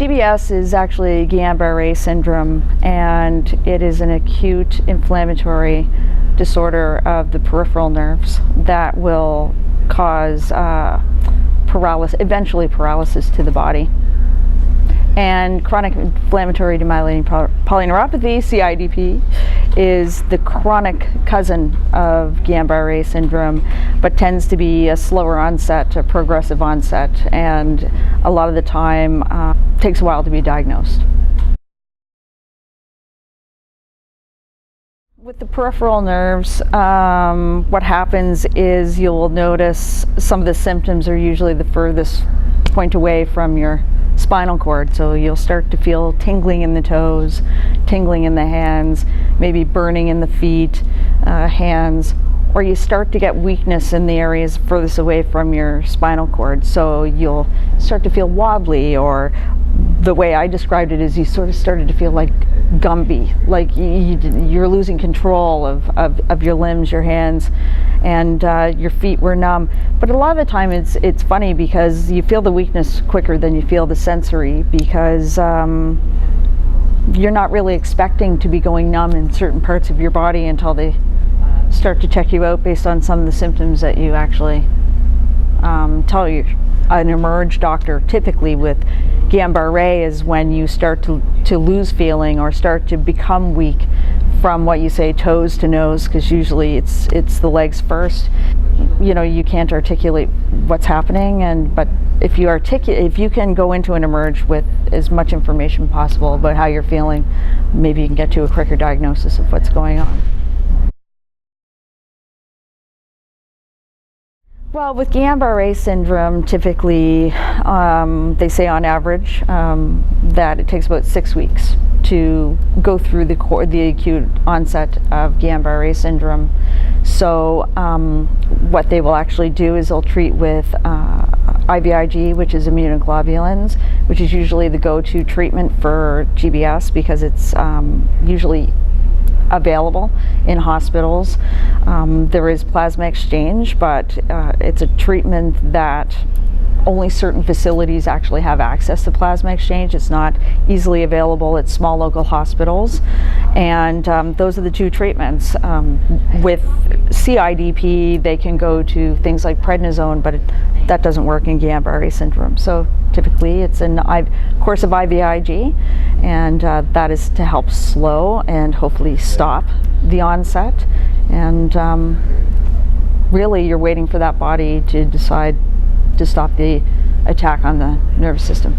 GBS is actually Guillain-Barré Syndrome, and it is an acute inflammatory disorder of the peripheral nerves that will cause paralysis, eventually paralysis to the body. And chronic inflammatory demyelinating polyneuropathy, CIDP, is the chronic cousin of Guillain-Barré syndrome, but tends to be a slower onset, a progressive onset, and a lot of the time takes a while to be diagnosed. With the peripheral nerves, what happens is you'll notice some of the symptoms are usually the furthest point away from your spinal cord. So you'll start to feel tingling in the toes, tingling in the hands, maybe burning in the feet, hands, or you start to get weakness in the areas furthest away from your spinal cord. So you'll start to feel wobbly, or the way I described it is you sort of started to feel like Gumby, like you're losing control of your limbs, your hands, and your feet were numb. But a lot of the time it's funny because you feel the weakness quicker than you feel the sensory, because you're not really expecting to be going numb in certain parts of your body until they start to check you out based on some of the symptoms that you actually tell you. An emerge doctor, typically with Guillain-Barré, is when you start to lose feeling or start to become weak from what you say toes to nose, because usually it's the legs first. You know, you can't articulate what's happening, but if you can go into an emerge with as much information possible about how you're feeling, maybe you can get to a quicker diagnosis of what's going on. Well, with Guillain-Barré syndrome, typically they say on average that it takes about 6 weeks to go through the acute onset of Guillain-Barré syndrome. So what they will actually do is they'll treat with IVIG, which is immunoglobulins, which is usually the go-to treatment for GBS because it's usually available in hospitals. There is plasma exchange, but it's a treatment that only certain facilities actually have access to plasma exchange. It's not easily available at small local hospitals, and those are the two treatments. With CIDP, they can go to things like prednisone, but that doesn't work in Guillain-Barré syndrome. So typically it's a course of IVIG, and that is to help slow and hopefully stop the onset. And really you're waiting for that body to decide to stop the attack on the nervous system.